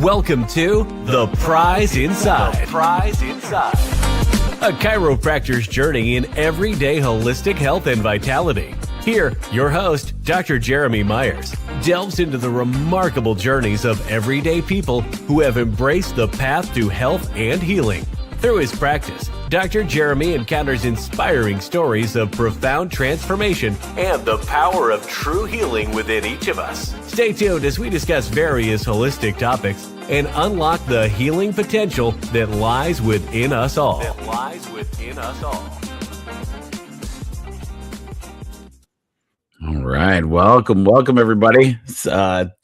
Welcome to The Prize Inside. A chiropractor's journey in everyday holistic health and vitality. Here, your host, Dr. Jeremy Myers, delves into the remarkable journeys of everyday people who have embraced the path to health and healing. Through his practice, Dr. Jeremy encounters inspiring stories of profound transformation and the power of true healing within each of us. Stay tuned as we discuss various holistic topics and unlock the healing potential that lies within us all. All right. Welcome everybody. It's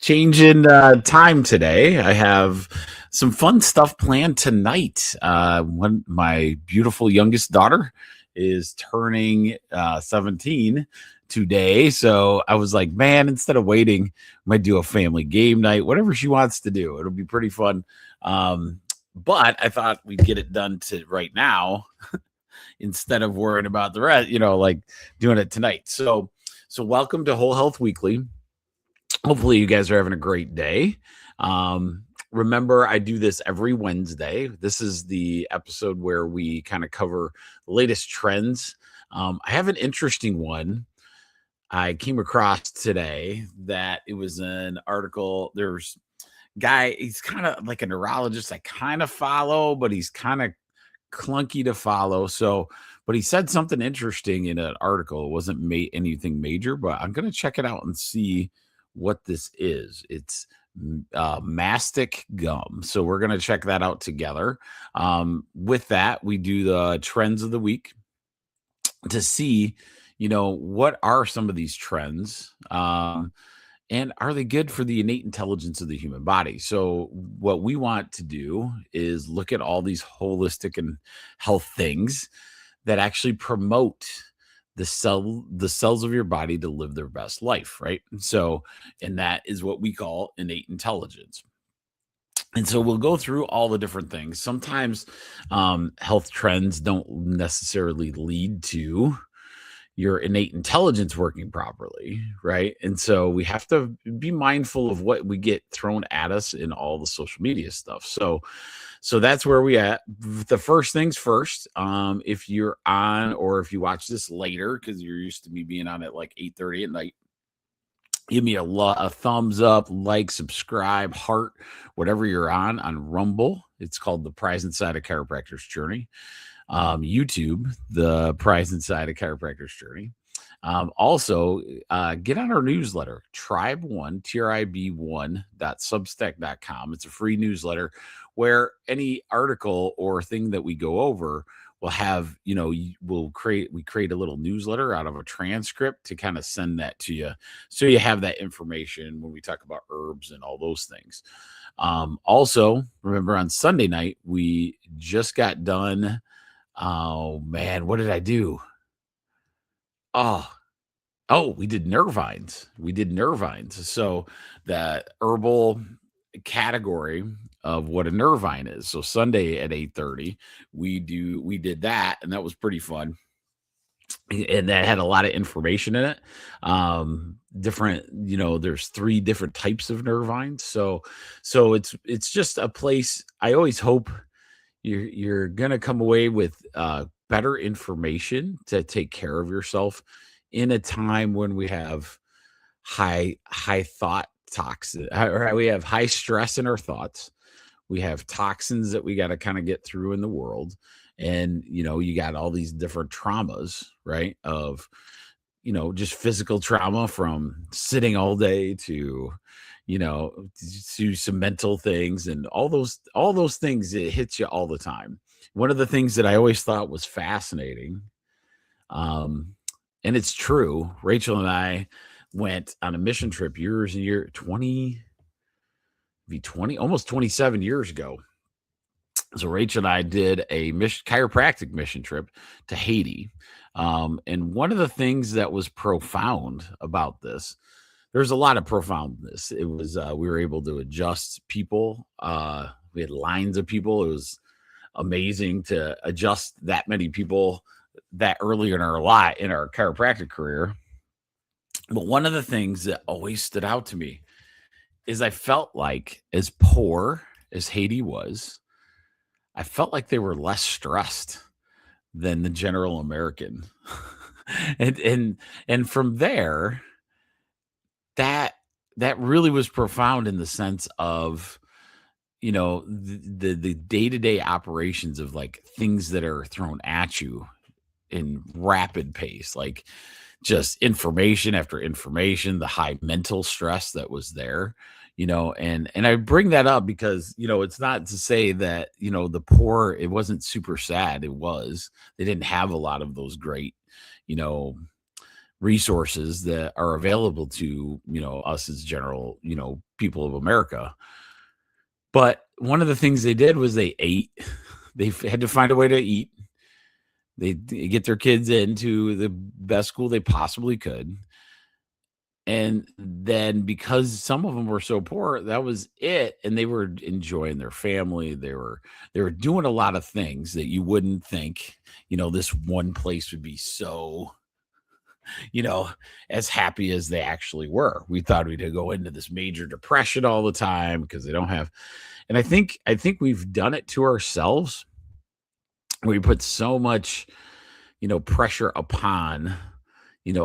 changing time today. I have some fun stuff planned tonight. My beautiful youngest daughter is turning 17 today. So I was like, man, instead of waiting, I might do a family game night, whatever she wants to do. It'll be pretty fun. But I thought we'd get it done right now instead of worrying about the rest, like doing it tonight. So welcome to Whole Health Weekly. Hopefully you guys are having a great day. Remember, I do this every Wednesday. This is the episode where we kind of cover the latest trends. I have an interesting one I came across today that it was an article. There's a guy, he's kind of like a neurologist I kind of follow, but he's kind of clunky to follow. But he said something interesting in an article. It wasn't anything major, but I'm going to check it out and see what this is. It's mastic gum. So we're going to check that out together. With that, we do the trends of the week to see, what are some of these trends? And are they good for the innate intelligence of the human body? So what we want to do is look at all these holistic and health things that actually promote the cells of your body to live their best life, right? And that is what we call innate intelligence. And so we'll go through all the different things. Sometimes health trends don't necessarily lead to your innate intelligence working properly, right? And so we have to be mindful of what we get thrown at us in all the social media stuff. So that's where we at. The first things first, if you're on or if you watch this later, because you're used to me being on at like 8:30 at night, give me a thumbs up, like, subscribe, heart, whatever you're on Rumble. It's called The Prize Inside a Chiropractor's Journey. YouTube, The Prize Inside a Chiropractor's Journey. Also, get on our newsletter, Tribe1, trib1.substack.com. It's a free newsletter where any article or thing that we go over will have, we create a little newsletter out of a transcript to kind of send that to you. So you have that information when we talk about herbs and all those things. Also, remember on Sunday night, we just got done. Oh man, what did I do? Oh, we did nervines. So the herbal category of what a nervine is. So Sunday at 8:30, we did that, and that was pretty fun. And that had a lot of information in it. Different, there's 3 different types of nervines. So it's just a place. I always hope you're gonna come away with better information to take care of yourself in a time when we have high thought toxin, or we have high stress in our thoughts. We have toxins that we got to kind of get through in the world. And, you got all these different traumas, right? Of, just physical trauma from sitting all day to some mental things and all those things. It hits you all the time. One of the things that I always thought was fascinating, and it's true, Rachel and I went on a mission trip almost 27 years ago. So Rachel and I did a chiropractic mission trip to Haiti. And one of the things that was profound about this, there's a lot of profoundness. It was, we were able to adjust people. We had lines of people. It was amazing to adjust that many people that early in our chiropractic career. But one of the things that always stood out to me is I felt like as poor as Haiti was, I felt like they were less stressed than the general American. and from there, that really was profound in the sense of, the day-to-day operations of like things that are thrown at you in rapid pace, like just information after information, the high mental stress that was there, and I bring that up because, it's not to say that, the poor, it wasn't super sad. They didn't have a lot of those great, resources that are available to, us as general, people of America. But one of the things they did was they ate. They had to find a way to eat. They get their kids into the best school they possibly could. And then because some of them were so poor, that was it. And they were enjoying their family. They were doing a lot of things that you wouldn't think, this one place would be so, as happy as they actually were. We thought we'd go into this major depression all the time because they don't have. And I think we've done it to ourselves. We put so much, pressure upon,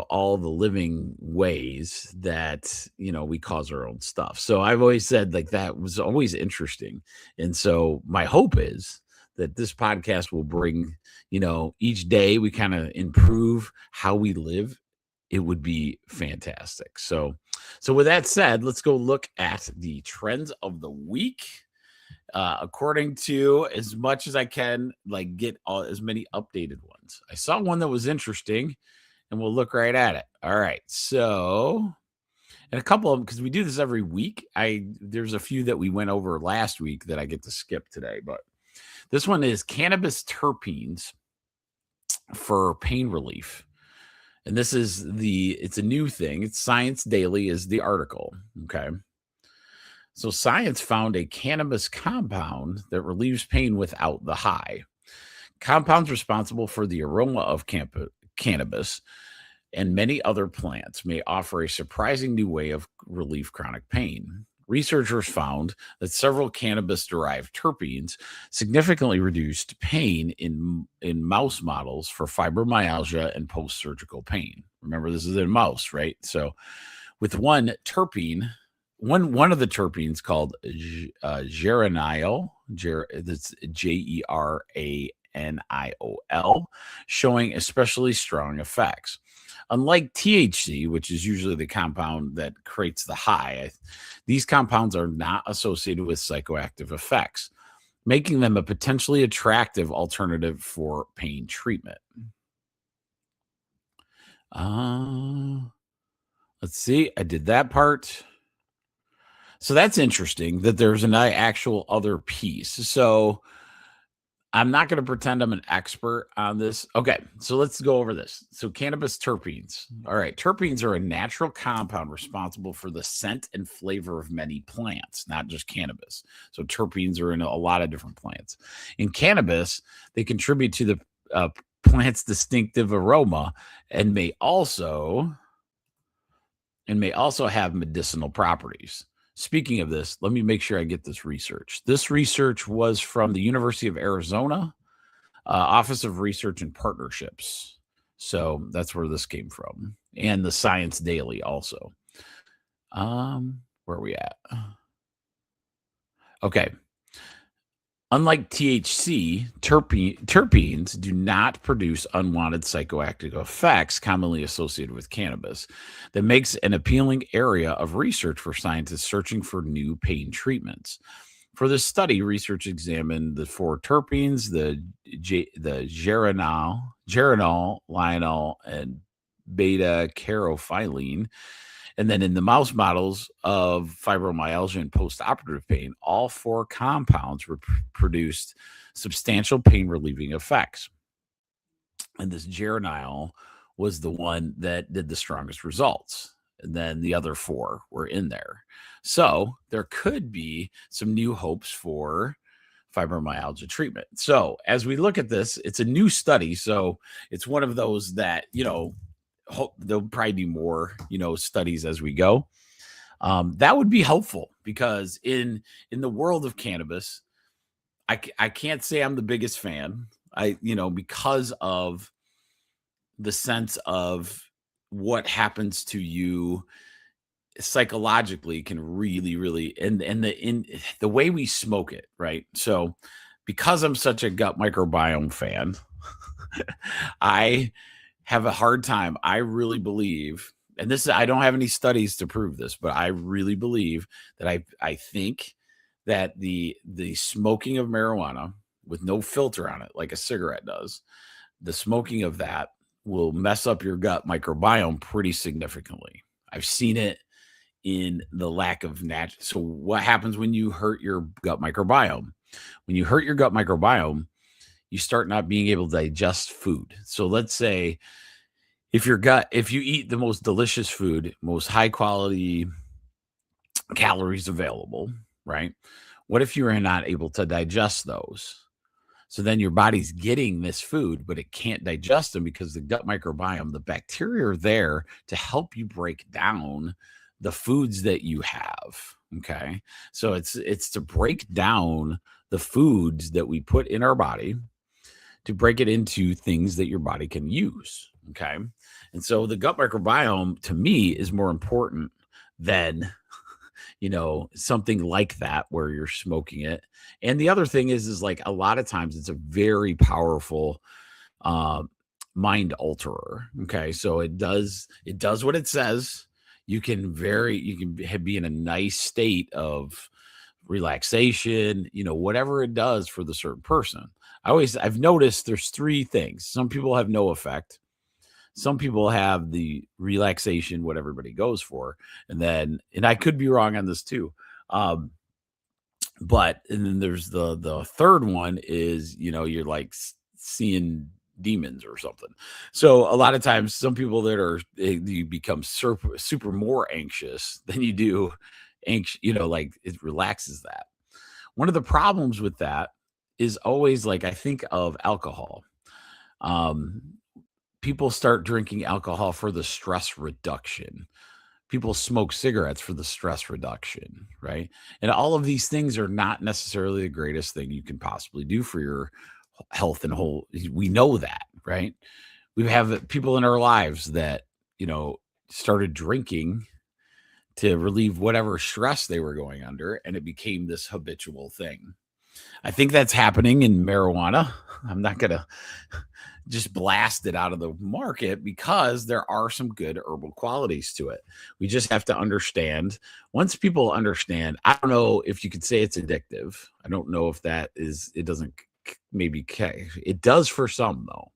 all the living ways that, we cause our own stuff. So I've always said like that was always interesting. And so my hope is that this podcast will bring, each day we kind of improve how we live. It would be fantastic. So with that said, let's go look at the trends of the week. According to, as much as I can, like get as many updated ones. I saw one that was interesting, and we'll look right at it. All right. So, and a couple of them, because we do this every week. There's a few that we went over last week that I get to skip today, but this one is cannabis terpenes for pain relief. And this is it's a new thing. It's Science Daily is the article. Okay. So science found a cannabis compound that relieves pain without the high. Compounds responsible for the aroma of cannabis and many other plants may offer a surprising new way of relief chronic pain. Researchers found that several cannabis-derived terpenes significantly reduced pain in mouse models for fibromyalgia and post-surgical pain. Remember, this is in mouse, right? So with one terpene, one of the terpenes called geraniol, that's GERANIOL, showing especially strong effects. Unlike THC, which is usually the compound that creates the high, these compounds are not associated with psychoactive effects, making them a potentially attractive alternative for pain treatment. Let's see. I did that part. So that's interesting that there's an actual other piece. So I'm not going to pretend I'm an expert on this. Okay, so let's go over this. So cannabis terpenes. All right, terpenes are a natural compound responsible for the scent and flavor of many plants, not just cannabis. So terpenes are in a lot of different plants. In cannabis, they contribute to the plant's distinctive aroma and may also have medicinal properties. Speaking of this, let me make sure I get this research. This research was from the University of Arizona, Office of Research and Partnerships. So that's where this came from. And the Science Daily also. Where are we at? Okay. Unlike THC, terpenes do not produce unwanted psychoactive effects commonly associated with cannabis. That makes an appealing area of research for scientists searching for new pain treatments. For this study, research examined the four terpenes, the geranol, lionol, and beta-caryophyllene. And then in the mouse models of fibromyalgia and postoperative pain, all four compounds produced substantial pain relieving effects. And this geraniol was the one that did the strongest results. And then the other four were in there. So there could be some new hopes for fibromyalgia treatment. So as we look at this, it's a new study. So it's one of those that, there'll probably be more, studies as we go. That would be helpful because in the world of cannabis, I can't say I'm the biggest fan. Because of the sense of what happens to you psychologically can really, really, and the way we smoke it, right? So because I'm such a gut microbiome fan, I have a hard time. I really believe, and I don't have any studies to prove this, but I really believe that I think that the smoking of marijuana with no filter on it, like a cigarette does, the smoking of that will mess up your gut microbiome pretty significantly. I've seen it in the lack of natural. So what happens when you hurt your gut microbiome? When you hurt your gut microbiome, you start not being able to digest food. So let's say if you eat the most delicious food, most high quality calories available, right? What if you are not able to digest those? So then your body's getting this food, but it can't digest them because the gut microbiome, the bacteria are there to help you break down the foods that you have. Okay. So it's to break down the foods that we put in our body to break it into things that your body can use. Okay. And so the gut microbiome to me is more important than something like that where you're smoking it. And the other thing is like a lot of times it's a very powerful mind alterer. Okay. So it does what it says. You can be in a nice state of relaxation, whatever it does for the certain person. I've noticed there's three things. Some people have no effect. Some people have the relaxation, what everybody goes for. And I could be wrong on this too. But and then there's the third one is, you're like seeing demons or something. So a lot of times some people you become super more anxious than you do anxious, like it relaxes that. One of the problems with that is always like, I think of alcohol. People start drinking alcohol for the stress reduction. People smoke cigarettes for the stress reduction, right? And all of these things are not necessarily the greatest thing you can possibly do for your health and whole. We know that, right? We have people in our lives that, started drinking to relieve whatever stress they were going under, and it became this habitual thing. I think that's happening in marijuana. I'm not going to just blast it out of the market because there are some good herbal qualities to it. We just have to understand. Once people understand, I don't know if you could say it's addictive. I don't know if it doesn't, maybe it does for some though.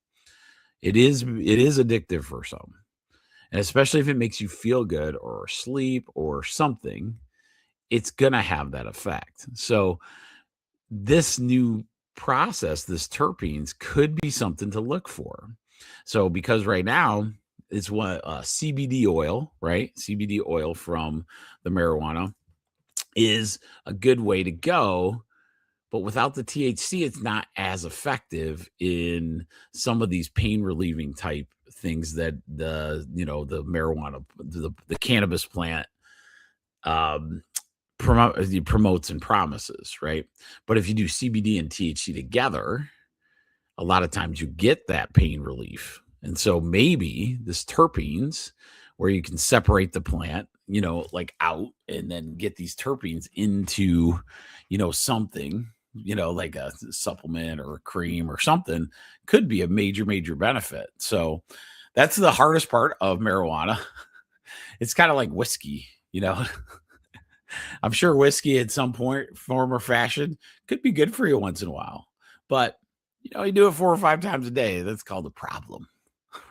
It is addictive for some. And especially if it makes you feel good or sleep or something, it's going to have that effect. So this new process, this terpenes, could be something to look for. So because right now it's what CBD oil, right? CBD oil from the marijuana is a good way to go. But without the THC, it's not as effective in some of these pain relieving type things that the marijuana, the cannabis plant promotes and promises, right? But if you do CBD and THC together, a lot of times you get that pain relief. And so maybe this terpenes, where you can separate the plant, like out and then get these terpenes into, something, like a supplement or a cream or something, could be a major, major benefit. So that's the hardest part of marijuana. It's kind of like whiskey, I'm sure whiskey at some point, form or fashion, could be good for you once in a while. But, you do it 4 or 5 times a day. That's called a problem,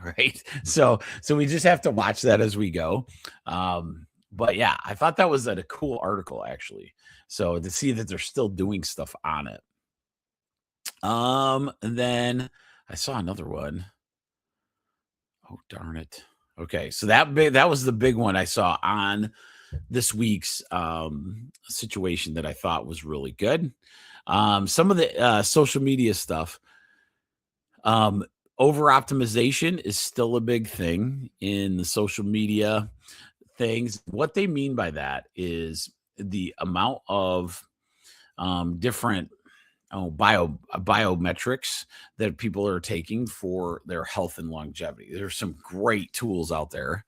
right? So we just have to watch that as we go. But yeah, I thought that was a cool article, actually. So to see that they're still doing stuff on it. And then I saw another one. Oh, darn it. Okay. So that was the big one I saw on this week's situation that I thought was really good. Some of the social media stuff, over optimization is still a big thing in the social media things. What they mean by that is the amount of different biometrics that people are taking for their health and longevity. There's some great tools out there.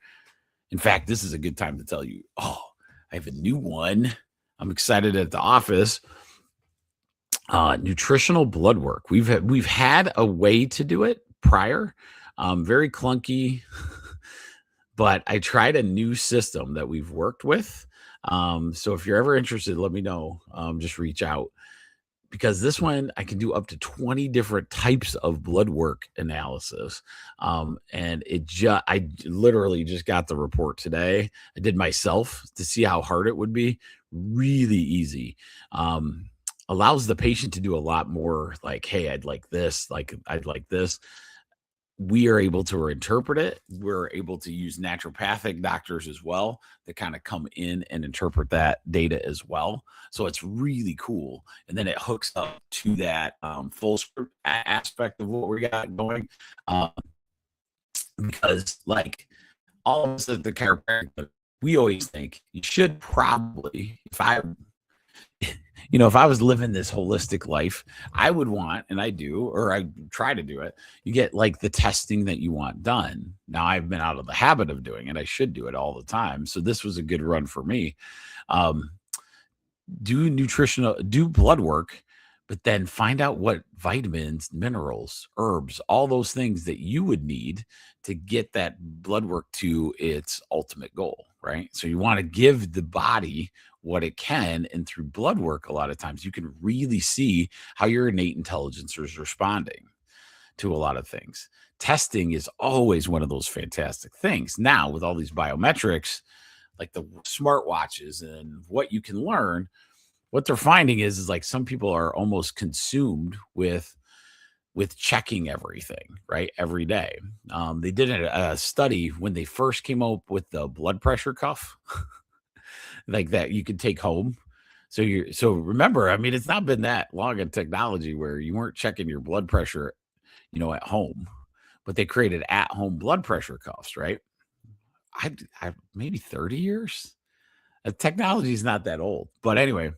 In fact, this is a good time to tell you, I have a new one. I'm excited at the office. Nutritional blood work. We've had a way to do it prior, very clunky, but I tried a new system that we've worked with. So if you're ever interested, let me know. Just reach out, because this one I can do up to 20 different types of blood work analysis. And I literally just got the report today. I did myself to see how hard it would be. Really easy. Allows the patient to do a lot more, like, hey, I'd like this, like I'd like this. We are able to interpret it. We're able to use naturopathic doctors as well that kind of come in and interpret that data as well. So it's really cool. And then it hooks up to that full script aspect of what we got going. Because like all of us at the chiropractic, we always think you should probably, if I was living this holistic life, I would want, and I do, or I try to do it, you get like the testing that you want done. Now I've been out of the habit of doing it. I should do it all the time. So this was a good run for me. Do blood work, but then find out what vitamins, minerals, herbs, all those things that you would need to get that blood work to its ultimate goal, right? So you want to give the body what it can, and through blood work, a lot of times you can really see how your innate intelligence is responding to a lot of things. Testing is always one of those fantastic things. Now, with all these biometrics, like the smartwatches and what you can learn, what they're finding is like some people are almost consumed with checking everything, right, every day. They did a study when they first came up with the blood pressure cuff, like that you could take home. So remember, I mean, it's not been that long in technology where you weren't checking your blood pressure, at home, but they created at-home blood pressure cuffs, right? I maybe 30 years. Technology is not that old, but anyway.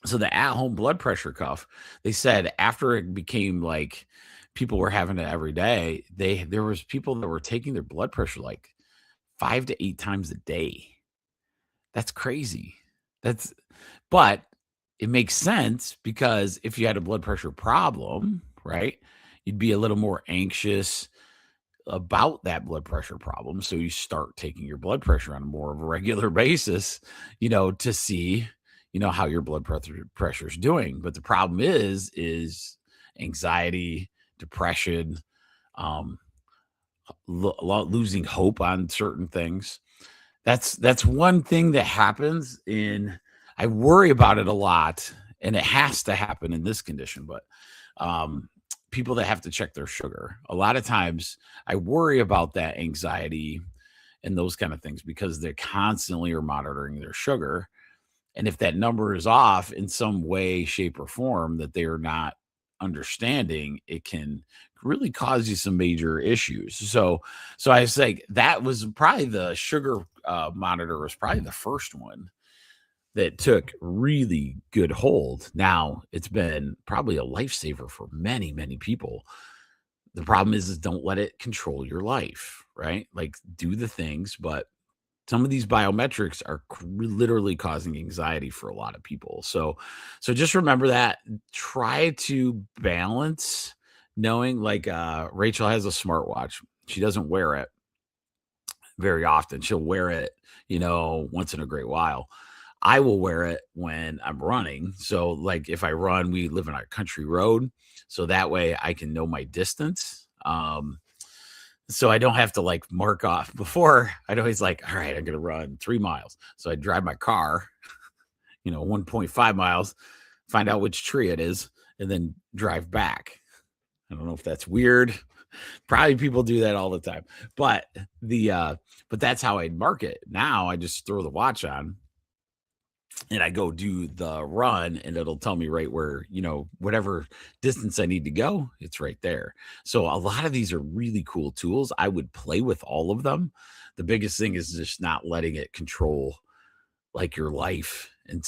So the at-home blood pressure cuff, they said after it became like people were having it every day, there was people that were taking their blood pressure like 5 to 8 times a day. That's crazy. But it makes sense, because if you had a blood pressure problem, right, you'd be a little more anxious about that blood pressure problem. So you start taking your blood pressure on a more of a regular basis, to see, how your blood pressure is doing. But the problem is anxiety, depression, losing hope on certain things. That's one thing that happens I worry about it a lot, and it has to happen in this condition, but people that have to check their sugar, a lot of times I worry about that anxiety and those kind of things, because they constantly are monitoring their sugar. And if that number is off in some way, shape, or form that they are not understanding, it can really cause you some major issues. So I was like, that was probably the sugar monitor was probably the first one that took really good hold. Now it's been probably a lifesaver for many, many people. The problem is don't let it control your life, right? Like, do the things, but some of these biometrics are literally causing anxiety for a lot of people. So just remember that. Try to balance, knowing, like, Rachel has a smartwatch. She doesn't wear it very often. She'll wear it, once in a great while. I will wear it when I'm running. So like if I run, we live on a country road, so that way I can know my distance. So I don't have to like mark off. Before, I'd always like, all right, I'm going to run 3 miles. So I drive my car, 1.5 miles, find out which tree it is, and then drive back. I don't know if that's weird. Probably people do that all the time, but but that's how I'd mark it. Now I just throw the watch on, and I go do the run, and it'll tell me right where, whatever distance I need to go, it's right there. So a lot of these are really cool tools. I would play with all of them. The biggest thing is just not letting it control like your life and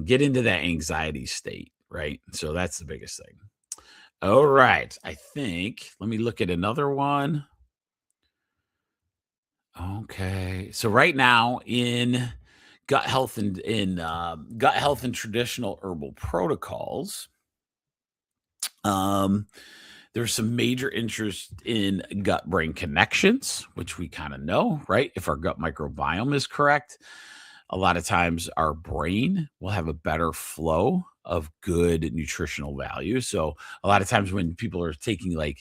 get into that anxiety state, right? So that's the biggest thing. All right. Let me look at another one. Okay. So right now in gut health and gut health and traditional herbal protocols, there's some major interest in gut brain connections, which we kind of know, right? If our gut microbiome is correct, a lot of times our brain will have a better flow of good nutritional value. So a lot of times when people are taking good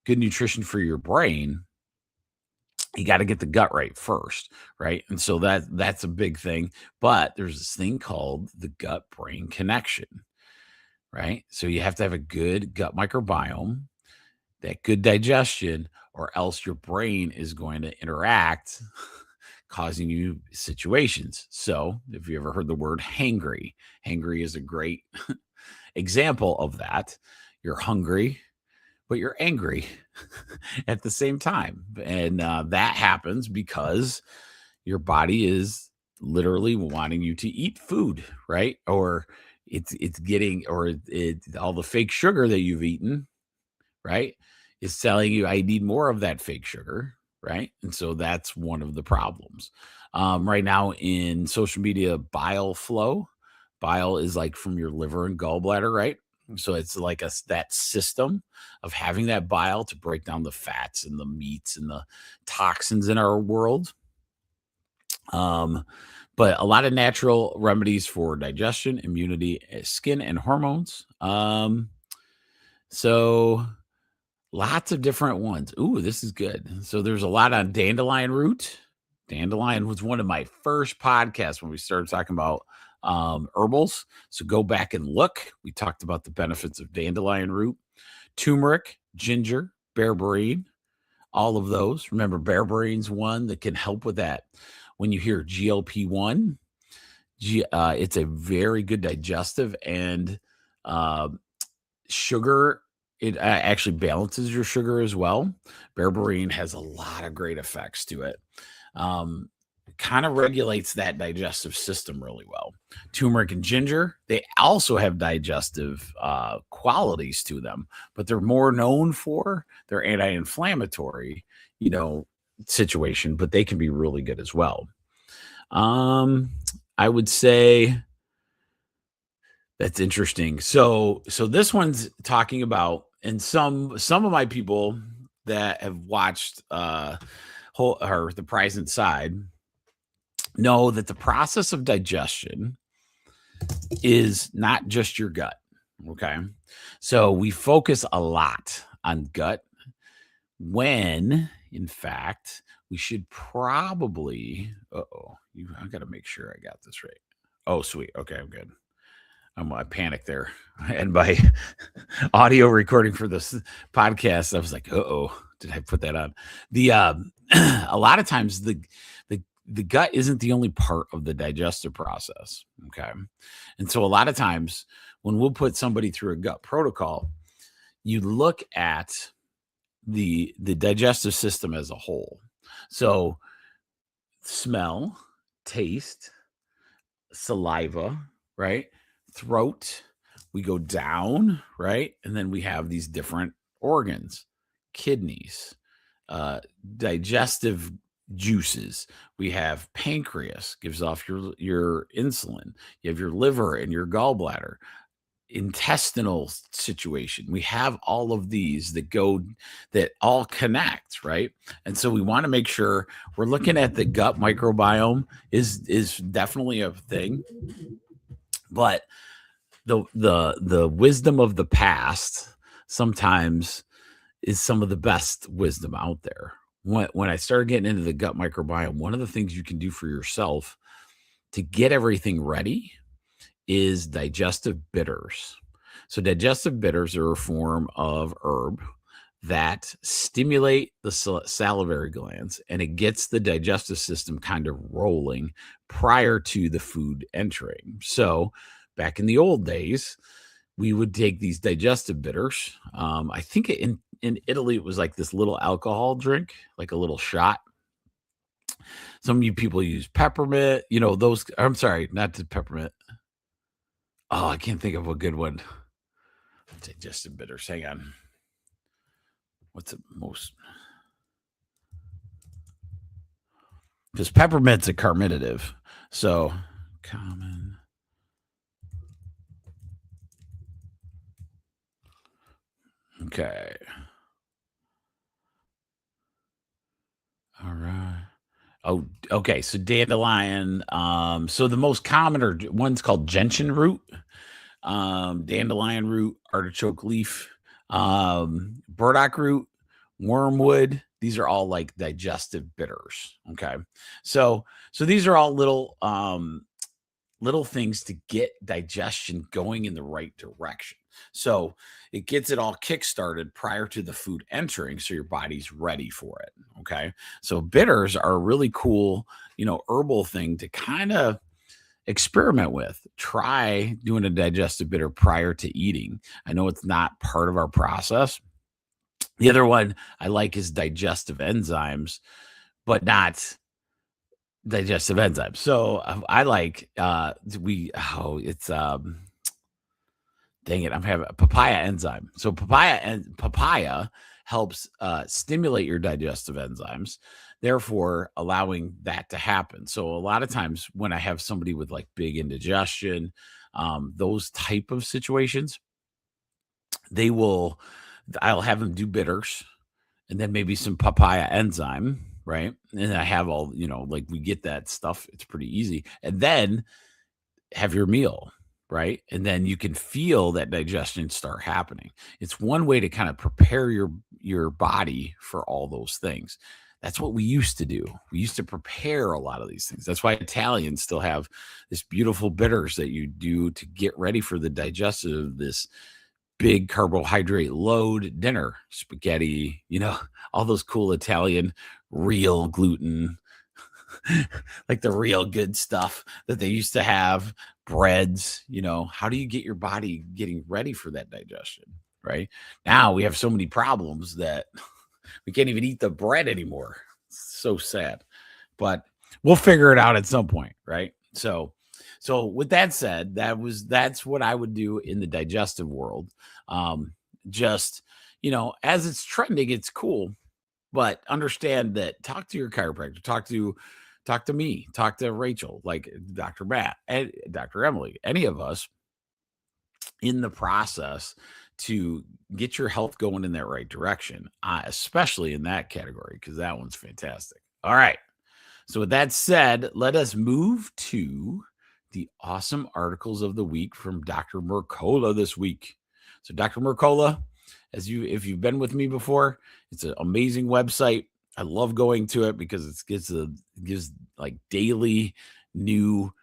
nutrition for your brain, you got to get the gut right first, right? And so that's a big thing. But there's this thing called the gut brain connection, right? So you have to have a good gut microbiome, that good digestion, or else your brain is going to interact, causing you situations. So if you ever heard the word hangry, hangry is a great example of that. You're hungry, but you're angry at the same time. And that happens because your body is literally wanting you to eat food, right? Or it's getting, or all the fake sugar that you've eaten, right, is telling you I need more of that fake sugar, right? And so that's one of the problems. Right now in social media, bile flow, bile is like from your liver and gallbladder, right? So it's like that system of having that bile to break down the fats and the meats and the toxins in our world. But a lot of natural remedies for digestion, immunity, skin, and hormones. So lots of different ones. Ooh, this is good. So there's a lot on dandelion root. Dandelion was one of my first podcasts when we started talking about herbals. So go back and look. We talked about the benefits of dandelion root, turmeric, ginger, berberine, all of those. Remember, berberine's one that can help with that. When you hear GLP-1, it's a very good digestive and sugar. It actually balances your sugar as well. Berberine has a lot of great effects to it. Kind of regulates that digestive system really well. Turmeric and ginger, they also have digestive qualities to them, but they're more known for their anti-inflammatory, situation, but they can be really good as well. I would say that's interesting. So this one's talking about, and some of my people that have watched The Price Inside know that the process of digestion is not just your gut. Okay. So we focus a lot on gut when, in fact, we should probably, I got to make sure I got this right. Oh, sweet. Okay, I'm good. I panicked there. And by audio recording for this podcast, I was like, did I put that on? A lot of times the gut isn't the only part of the digestive process. Okay. And so a lot of times when we'll put somebody through a gut protocol, you look at the digestive system as a whole. So smell, taste, saliva, right? Throat, we go down, right? And then we have these different organs, kidneys, digestive juices. We have pancreas, gives off your insulin. You have your liver and your gallbladder, intestinal situation. We have all of these that all connect, right? And so we want to make sure we're looking at the gut microbiome is definitely a thing, but the wisdom of the past sometimes is some of the best wisdom out there. When I started getting into the gut microbiome, one of the things you can do for yourself to get everything ready is digestive bitters. So digestive bitters are a form of herb that stimulate the salivary glands, and it gets the digestive system kind of rolling prior to the food entering. So back in the old days, we would take these digestive bitters. I think in Italy, it was like this little alcohol drink, like a little shot. Some of you people use peppermint, those. I'm sorry, not the peppermint. Oh, I can't think of a good one. Digestive bitters. Hang on. What's the most? Because peppermint's a carminative. So common. Okay. All right. Oh, okay. So dandelion. So the most common one's called gentian root, dandelion root, artichoke leaf, burdock root, wormwood. These are all like digestive bitters. Okay. So these are all little things to get digestion going in the right direction. So it gets it all kickstarted prior to the food entering, so your body's ready for it. Okay. So bitters are a really cool, herbal thing to kind of experiment with. Try doing a digestive bitter prior to eating. I know it's not part of our process. The other one I like is digestive enzymes, but not digestive enzymes. So I like it's dang it, I'm having a papaya enzyme. So papaya helps stimulate your digestive enzymes, therefore allowing that to happen. So a lot of times when I have somebody with like big indigestion, those type of situations, I'll have them do bitters and then maybe some papaya enzyme, right? And I have all, like we get that stuff. It's pretty easy. And then have your meal, right? And then you can feel that digestion start happening. It's one way to kind of prepare your body for all those things. That's what we used to do. We used to prepare a lot of these things. That's why Italians still have this beautiful bitters that you do to get ready for the digestive, this big carbohydrate load dinner, spaghetti, all those cool Italian real gluten, like the real good stuff that they used to have, breads. How do you get your body getting ready for that digestion? Right now we have so many problems that we can't even eat the bread anymore. It's so sad, but we'll figure it out at some point, right? So with that said, that's what I would do in the digestive world. Just, as it's trending, it's cool, but understand that talk to your chiropractor, talk to me, talk to Rachel, like Dr. Matt and Dr. Emily, any of us in the process to get your health going in that right direction, especially in that category, because that one's fantastic. All right. So with that said, let us move to the awesome articles of the week from Dr. Mercola this week. So Dr. Mercola, if you've been with me before, it's an amazing website. I love going to it because it gives like daily new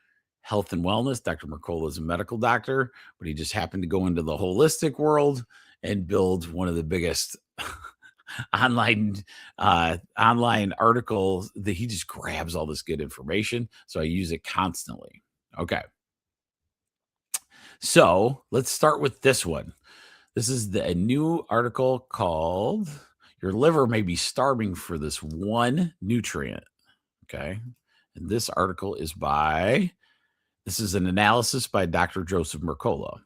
health and wellness. Dr. Mercola is a medical doctor, but he just happened to go into the holistic world and build one of the biggest online articles that he just grabs all this good information. So I use it constantly. Okay. So let's start with this one. This is a new article called "Your Liver May Be Starving for This One Nutrient." Okay. And this article is this is an analysis by Dr. Joseph Mercola.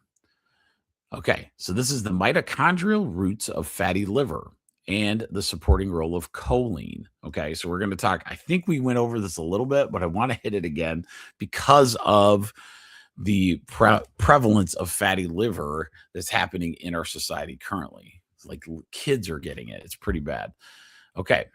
Okay. So this is the mitochondrial roots of fatty liver and the supporting role of choline. Okay. So we're going to talk, I think we went over this a little bit, but I want to hit it again because of the prevalence of fatty liver that's happening in our society currently. It's like kids are getting it. It's pretty bad. Okay.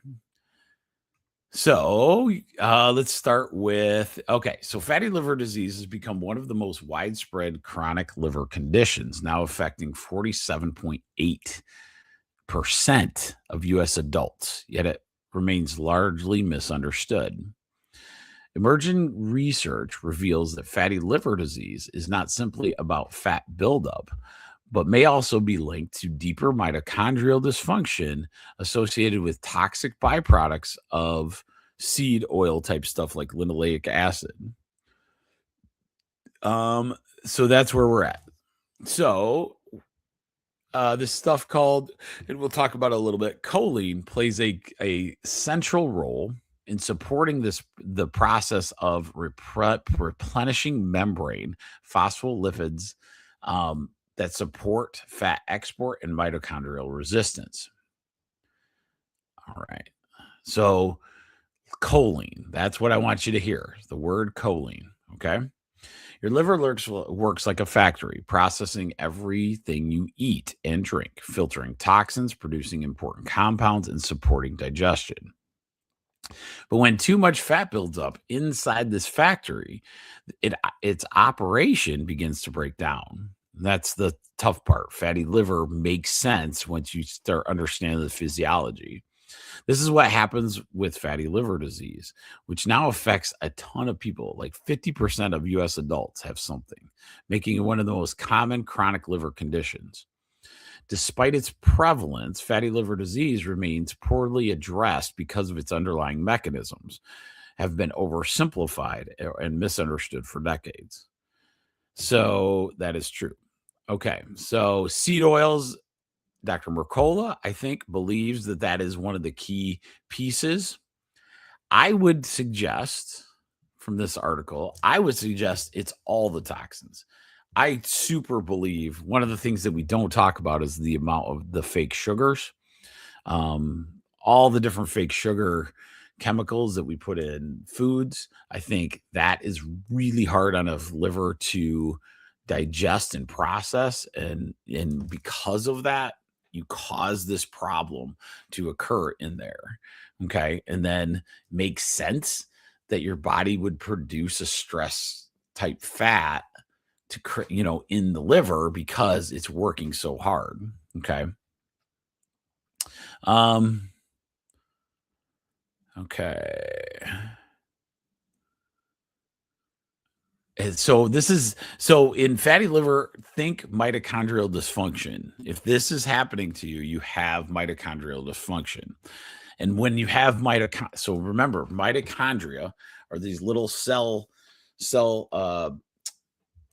So let's start with, so fatty liver disease has become one of the most widespread chronic liver conditions, now affecting 47.8% of U.S. adults, yet it remains largely misunderstood. Emerging research reveals that fatty liver disease is not simply about fat buildup, but may also be linked to deeper mitochondrial dysfunction associated with toxic byproducts of seed oil type stuff like linoleic acid. So that's where we're at. So this stuff called, and we'll talk about it a little bit, choline plays a central role in supporting the process of replenishing membrane phospholipids that support fat export and mitochondrial resistance. All right. So choline, that's what I want you to hear, the word choline, okay? Your liver works like a factory, processing everything you eat and drink, filtering toxins, producing important compounds, and supporting digestion. But when too much fat builds up inside this factory, its operation begins to break down. That's the tough part. Fatty liver makes sense once you start understanding the physiology. This is what happens with fatty liver disease, which now affects a ton of people. Like 50% of US adults have something, making it one of the most common chronic liver conditions. Despite its prevalence, fatty liver disease remains poorly addressed because of its underlying mechanisms, have been oversimplified and misunderstood for decades. So that is true. Okay, so seed oils, Dr. Mercola, I think, believes that that is one of the key pieces. I would suggest from this article, it's all the toxins. I super believe one of the things that we don't talk about is the amount of the fake sugars, all the different fake sugar chemicals that we put in foods. I think that is really hard on a liver to digest and process. And because of that, you cause this problem to occur in there. Okay. And then makes sense that your body would produce a stress type fat to in the liver because it's working so hard. Okay. Okay. And so in fatty liver, think mitochondrial dysfunction. If this is happening to you, you have mitochondrial dysfunction. And when you have so remember, mitochondria are these little cell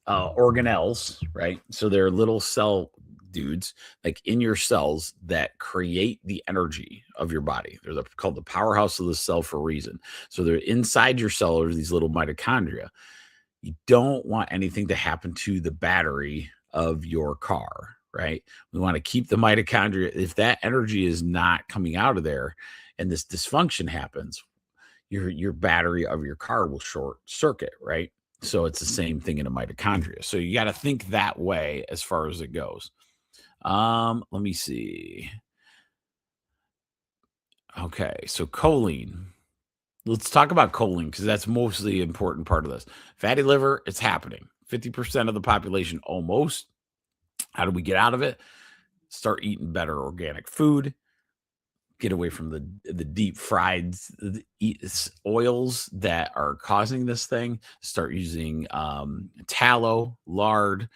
organelles, right? So they're little cell dudes like in your cells that create the energy of your body. They're called the powerhouse of the cell for a reason. So they're inside your cell are these little mitochondria. You don't want anything to happen to the battery of your car, right? We want to keep the mitochondria. If that energy is not coming out of there and this dysfunction happens, your battery of your car will short circuit, right? So it's the same thing in a mitochondria. So you got to think that way as far as it goes. Let me see. Okay, so choline. Let's talk about choline because that's mostly the important part of this. Fatty liver, it's happening. 50% of the population almost. How do we get out of it? Start eating better organic food. Get away from the deep fried oils that are causing this thing. Start using tallow, lard.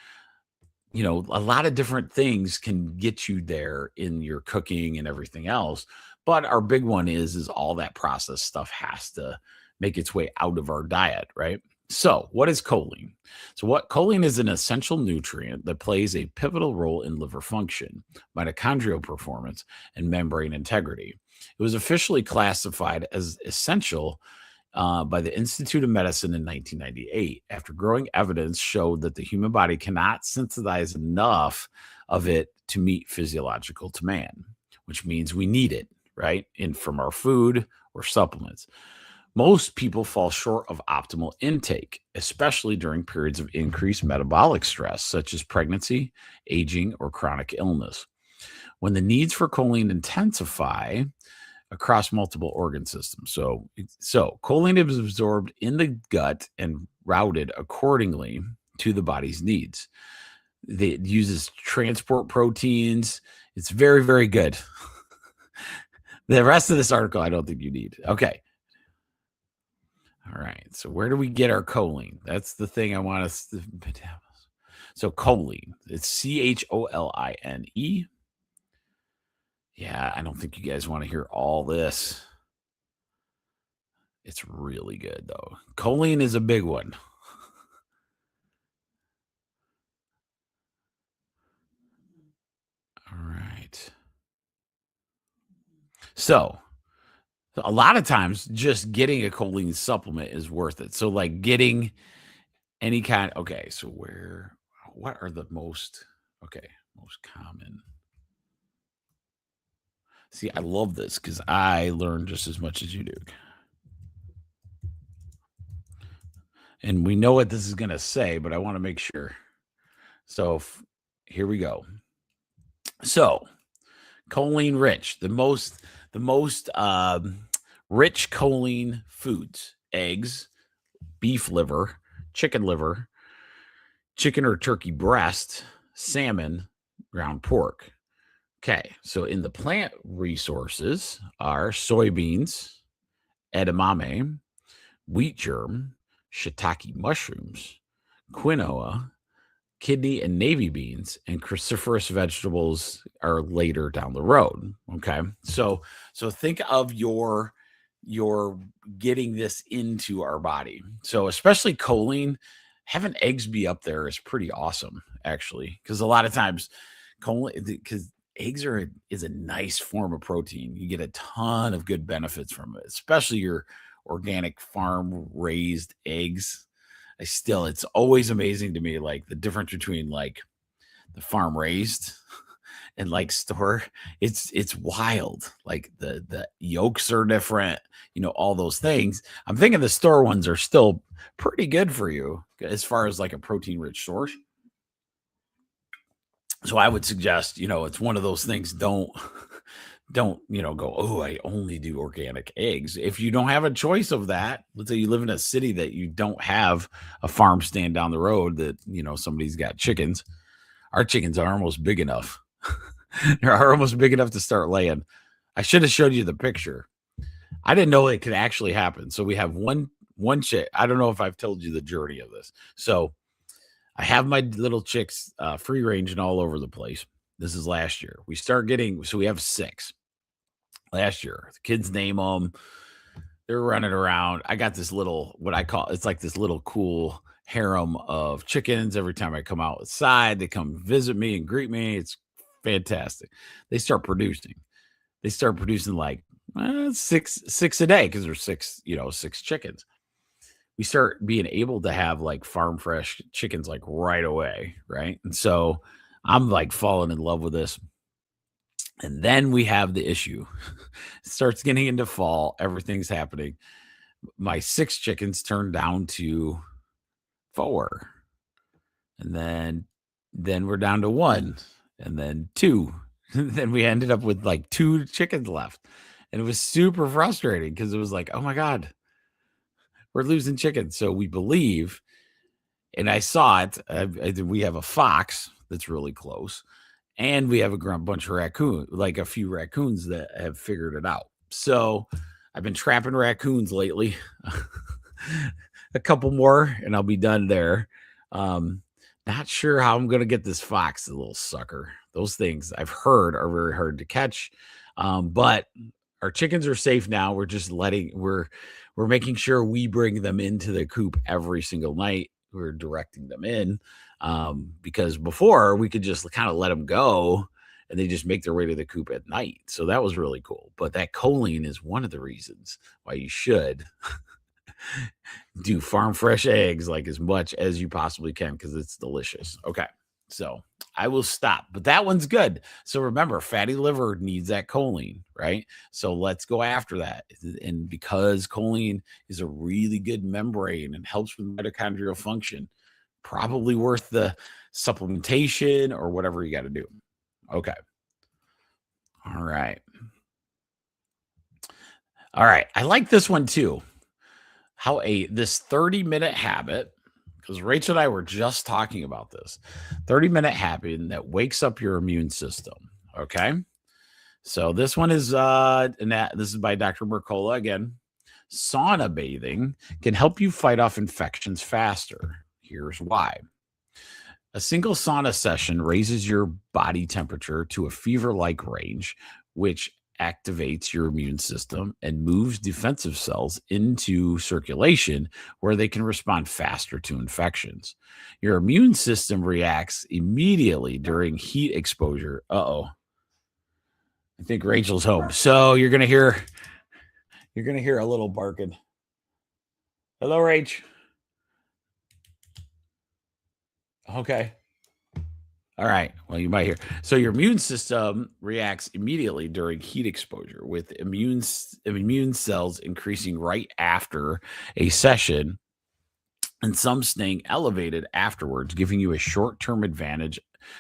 A lot of different things can get you there in your cooking and everything else. But our big one is all that processed stuff has to make its way out of our diet, right? So what is choline? So choline is an essential nutrient that plays a pivotal role in liver function, mitochondrial performance, and membrane integrity. It was officially classified as essential by the Institute of Medicine in 1998 after growing evidence showed that the human body cannot synthesize enough of it to meet physiological demand, which means we need it, right? From our food or supplements. Most people fall short of optimal intake, especially during periods of increased metabolic stress, such as pregnancy, aging, or chronic illness. When the needs for choline intensify across multiple organ systems. So choline is absorbed in the gut and routed accordingly to the body's needs. It uses transport proteins. It's very, very good. The rest of this article, I don't think you need. Okay. All right. So where do we get our choline? That's the thing I want us to. So choline, it's CHOLINE. Yeah, I don't think you guys want to hear all this. It's really good, though. Choline is a big one. All right. So a lot of times just getting a choline supplement is worth it. So like getting any kind. Okay. So what are the most common? See, I love this because I learn just as much as you do. And we know what this is going to say, but I want to make sure. So here we go. So choline rich, the most rich choline foods: eggs, beef liver, chicken or turkey breast, salmon, ground pork. Okay, so in the plant resources are soybeans, edamame, wheat germ, shiitake mushrooms, quinoa, kidney and navy beans, and cruciferous vegetables are later down the road. Okay, so think of your getting this into our body. So especially choline, having eggs be up there is pretty awesome, actually, because a lot of times choline, because eggs is a nice form of protein. You get a ton of good benefits from it, especially your organic farm raised eggs. It's always amazing to me, like the difference between like the farm raised and like store. It's wild. Like the yolks are different, all those things. I'm thinking the store ones are still pretty good for you as far as like a protein rich source. So I would suggest, it's one of those things. Don't go, oh, I only do organic eggs. If you don't have a choice of that, let's say you live in a city that you don't have a farm stand down the road that, somebody's got chickens. Our chickens are almost big enough. They're almost big enough to start laying. I should have showed you the picture. I didn't know it could actually happen. So we have one chick. I don't know if I've told you the journey of this. So I have my little chicks free range and all over the place. This is last year. We have 6 last year. The kids name them. They're running around. I got this little, it's like this little cool harem of chickens. Every time I come outside, they come visit me and greet me. It's fantastic. They start producing like 6 a day because there's 6 chickens. We start being able to have like farm fresh chickens like right away, right? And so I'm like falling in love with this. And then we have the issue. It starts getting into fall. Everything's happening. My 6 chickens turned down to 4. And then we're down to 1. And then 2. Then we ended up with like 2 chickens left. And it was super frustrating because it was like, oh my God, we're losing chickens. So we believe, and I saw it, we have a fox that's really close. And we have a bunch of raccoons, like a few raccoons that have figured it out. So I've been trapping raccoons lately. A couple more, and I'll be done there. Not sure how I'm going to get this fox, the little sucker. Those things I've heard are very hard to catch. But our chickens are safe now. We're just we're making sure we bring them into the coop every single night. We're directing them in. Because before we could just kind of let them go and they just make their way to the coop at night. So that was really cool. But that choline is one of the reasons why you should do farm fresh eggs like as much as you possibly can because it's delicious. Okay. So I will stop, but that one's good. So remember, fatty liver needs that choline, right? So let's go after that. And because choline is a really good membrane and helps with mitochondrial function, probably worth the supplementation or whatever you got to do. Okay. All right. I like this one too. This 30-minute habit, because Rachel and I were just talking about this 30-minute habit that wakes up your immune system. Okay. So this one is this is by Dr. Mercola again. Sauna bathing can help you fight off infections faster. Here's why. A single sauna session raises your body temperature to a fever-like range, which activates your immune system and moves defensive cells into circulation where they can respond faster to infections. Your immune system reacts immediately during heat exposure. Uh-oh. I think Rachel's home. So you're gonna hear a little barking. Hello, Rach. Okay. All right. Well, you might hear. So your immune system reacts immediately during heat exposure, with immune cells increasing right after a session, and some staying elevated afterwards, giving you a short-term advantage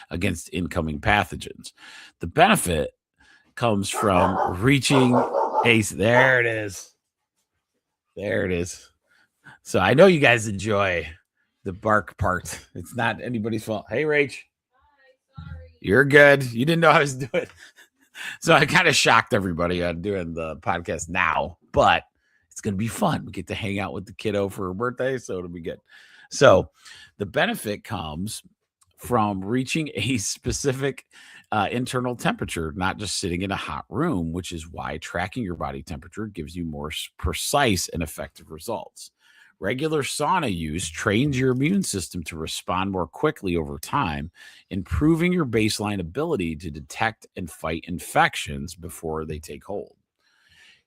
against incoming pathogens. The benefit comes from reaching a. There it is. There it is. So I know you guys enjoy the bark part. It's not anybody's fault. Hey, Rach. You're good. You didn't know I was doing. So I kind of shocked everybody on doing the podcast now, but it's going to be fun. We get to hang out with the kiddo for her birthday, so it'll be good. So the benefit comes from reaching a specific internal temperature, not just sitting in a hot room, which is why tracking your body temperature gives you more precise and effective results. Regular sauna use trains your immune system to respond more quickly over time, improving your baseline ability to detect and fight infections before they take hold.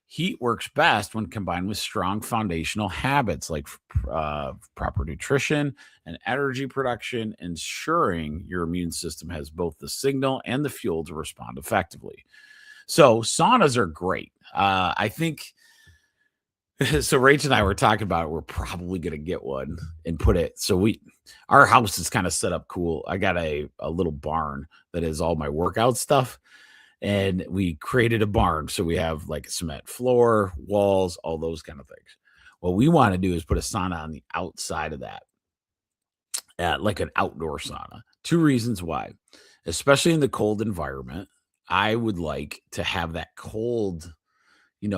Heat works best when combined with strong foundational habits like proper nutrition and energy production, ensuring your immune system has both the signal and the fuel to respond effectively. So saunas are great. I think so. Rach and I were talking about it. We're probably going to get one and put it. So our house is kind of set up cool. I got a little barn that is all my workout stuff. And we created a barn. So we have like a cement floor, walls, all those kind of things. What we want to do is put a sauna on the outside of that, like an outdoor sauna. Two reasons why, especially in the cold environment, I would like to have that cold,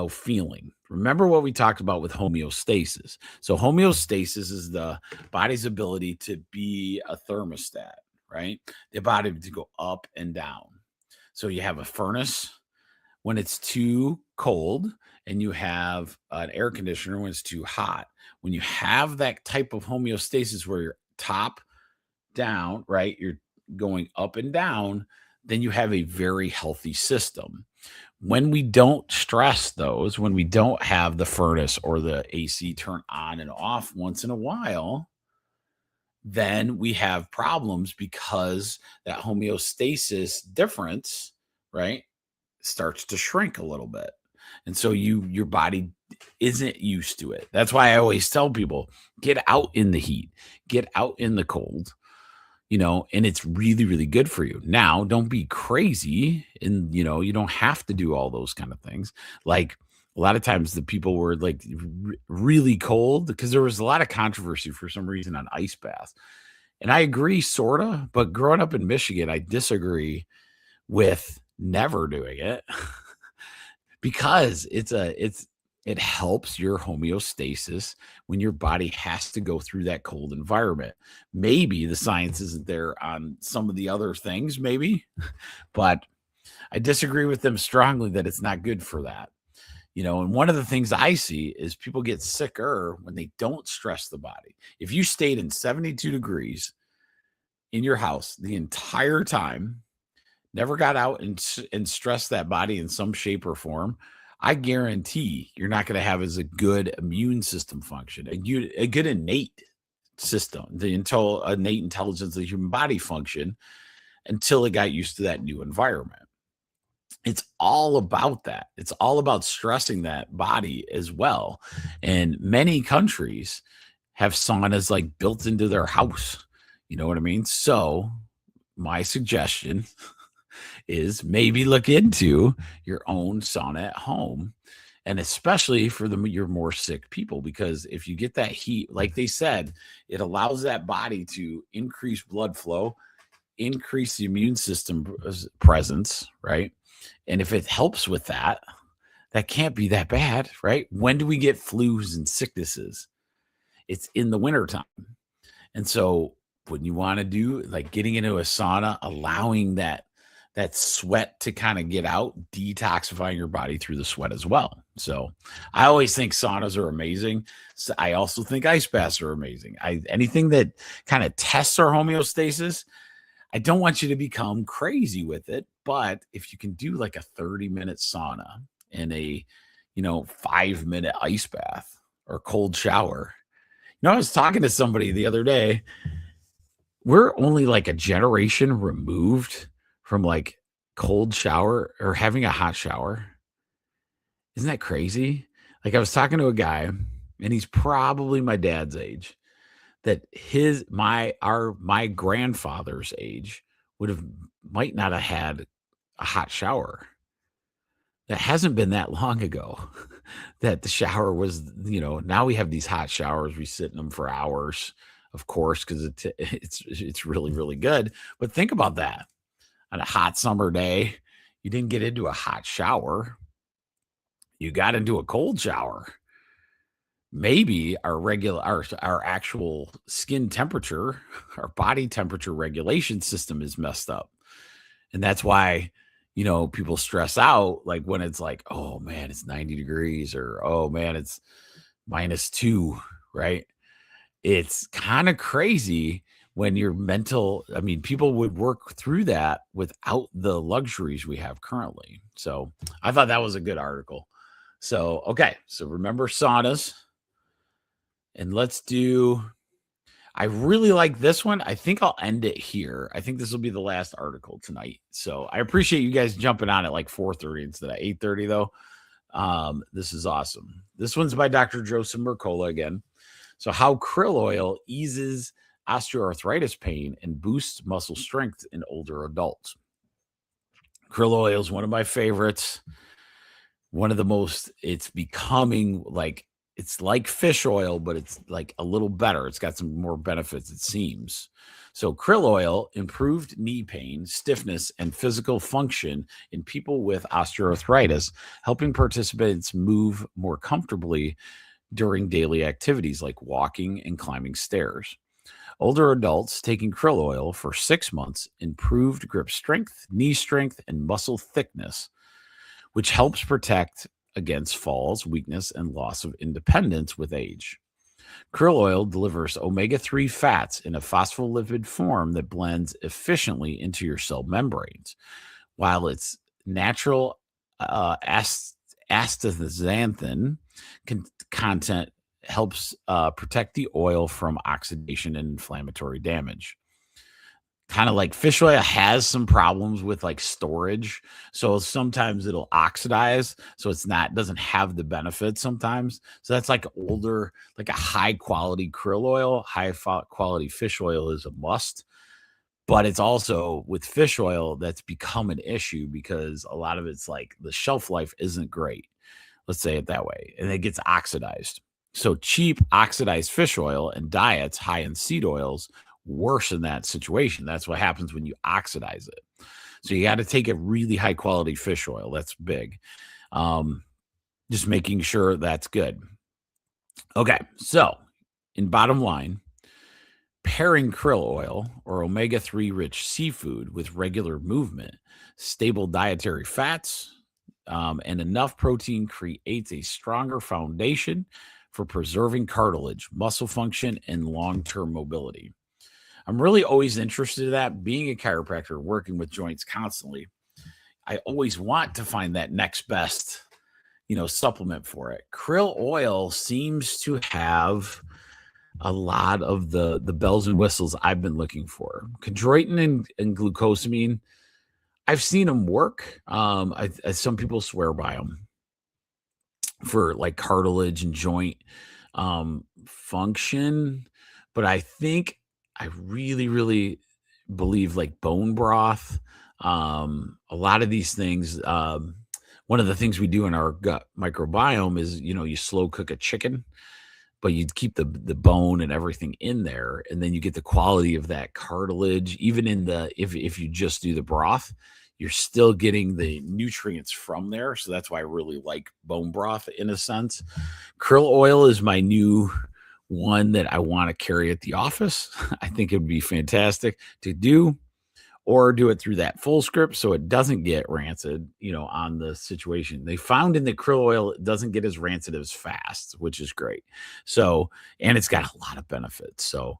feeling. Remember what we talked about with homeostasis. So homeostasis is the body's ability to be a thermostat, right? The body to go up and down. So you have a furnace when it's too cold, and you have an air conditioner when it's too hot. When you have that type of homeostasis where you're top down, right? You're going up and down, then you have a very healthy system. When we don't stress those, when we don't have the furnace or the AC turn on and off once in a while, then we have problems because that homeostasis difference, right, starts to shrink a little bit. And so your body isn't used to it. That's why I always tell people, get out in the heat, get out in the cold, and it's really, really good for you. Now, don't be crazy. And, you don't have to do all those kind of things. Like a lot of times the people were like really cold because there was a lot of controversy for some reason on ice baths. And I agree, sort of, but growing up in Michigan, I disagree with never doing it because it helps your homeostasis when your body has to go through that cold environment. Maybe the science isn't there on some of the other things, maybe, but I disagree with them strongly that it's not good for that. And one of the things I see is people get sicker when they don't stress the body. If you stayed in 72 degrees in your house the entire time, never got out and stressed that body in some shape or form, I guarantee you're not going to have as a good immune system function, a good innate system, the innate intelligence of the human body function until it got used to that new environment. It's all about that. It's all about stressing that body as well. And many countries have saunas like built into their house. You know what I mean? So my suggestion is maybe look into your own sauna at home, and especially for your more sick people, because if you get that heat, like they said, it allows that body to increase blood flow, increase the immune system presence, right? And if it helps with that, that can't be that bad, right? When do we get flus and sicknesses? It's in the wintertime. And so Wouldn't you want to do like getting into a sauna, allowing that sweat to kind of get out, detoxifying your body through the sweat as well? So I always think saunas are amazing. So I also think ice baths are amazing. Anything that kind of tests our homeostasis. I don't want you to become crazy with it, but if you can do like a 30-minute sauna and a 5-minute ice bath or cold shower. I was talking to somebody the other day. We're only like a generation removed from like cold shower or having a hot shower. Isn't that crazy? Like I was talking to a guy and he's probably my dad's age, that my grandfather's age might not have had a hot shower. That hasn't been that long ago that the shower was, now we have these hot showers. We sit in them for hours, of course, because it's really, really good. But think about that. On a hot summer day, you didn't get into a hot shower. You got into a cold shower. Maybe our actual skin temperature, our body temperature regulation system is messed up. And that's why, people stress out like when it's like, oh man, it's 90 degrees or, oh man, it's -2, right? It's kind of crazy when your mental, people would work through that without the luxuries we have currently. So I thought that was a good article. So, okay. So remember saunas. And I really like this one. I think I'll end it here. I think this will be the last article tonight. So I appreciate you guys jumping on at like 4:30 instead of 8:30 though. This is awesome. This one's by Dr. Joseph Mercola again. So how krill oil eases osteoarthritis pain and boosts muscle strength in older adults. Krill oil is one of my favorites. One of the most, it's becoming like, it's like fish oil, but it's like a little better. It's got some more benefits, it seems. So krill oil improved knee pain, stiffness, and physical function in people with osteoarthritis, helping participants move more comfortably during daily activities like walking and climbing stairs. Older adults taking krill oil for 6 months improved grip strength, knee strength, and muscle thickness, which helps protect against falls, weakness, and loss of independence with age. Krill oil delivers omega-3 fats in a phospholipid form that blends efficiently into your cell membranes, while its natural astaxanthin content helps protect the oil from oxidation and inflammatory damage. Kind of like fish oil has some problems with like storage. So sometimes it'll oxidize. So doesn't have the benefits sometimes. So that's like older, like a high quality krill oil, high quality fish oil is a must. But it's also with fish oil that's become an issue because a lot of it's like the shelf life isn't great. Let's say it that way. And it gets oxidized. So cheap oxidized fish oil and diets high in seed oils worsen that situation. That's what happens when you oxidize it. So you got to take a really high quality fish oil. That's big. Just making sure that's good. Okay. So in bottom line, pairing krill oil or omega-3 rich seafood with regular movement, stable dietary fats, and enough protein creates a stronger foundation for preserving cartilage, muscle function, and long-term mobility. I'm really always interested in that. Being a chiropractor, working with joints constantly, I always want to find that next best, supplement for it. Krill oil seems to have a lot of the bells and whistles I've been looking for. Chondroitin and glucosamine, I've seen them work. Some people swear by them for like cartilage and joint function, but I think I really, really believe like bone broth, a lot of these things. One of the things we do in our gut microbiome is, you slow cook a chicken, but you keep the bone and everything in there, and then you get the quality of that cartilage. Even in if you just do the broth, you're still getting the nutrients from there. So that's why I really like bone broth in a sense. Krill oil is my new one that I want to carry at the office. I think it would be fantastic to do, or do it through that full script so it doesn't get rancid, on the situation. They found in the krill oil, it doesn't get as rancid as fast, which is great. So, and it's got a lot of benefits. So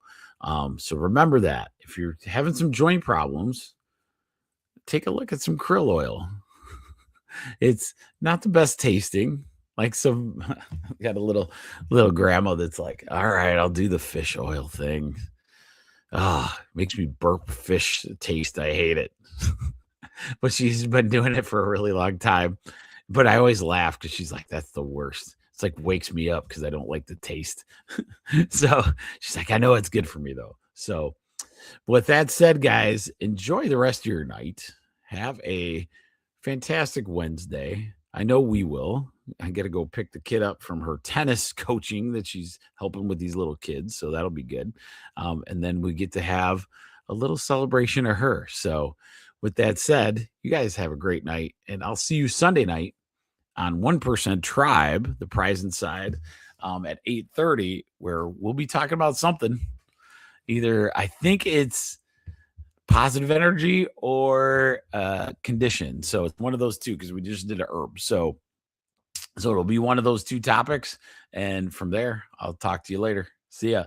remember that if you're having some joint problems, take a look at some krill oil. It's not the best tasting. Like got a little grandma that's like, all right, I'll do the fish oil thing. Makes me burp fish taste. I hate it. But she's been doing it for a really long time. But I always laugh because she's like, that's the worst. It's like wakes me up because I don't like the taste. So she's like, I know it's good for me though. So with that said, guys, enjoy the rest of your night. Have a fantastic Wednesday. I know we will. I got to go pick the kid up from her tennis coaching that she's helping with these little kids. So that'll be good. And then we get to have a little celebration of her. So with that said, you guys have a great night. And I'll see you Sunday night on 1% Tribe, the Prize Inside, at 8:30, where we'll be talking about something. Either I think it's positive energy or condition. So it's one of those two because we just did a herb. So it'll be one of those two topics. And from there, I'll talk to you later. See ya.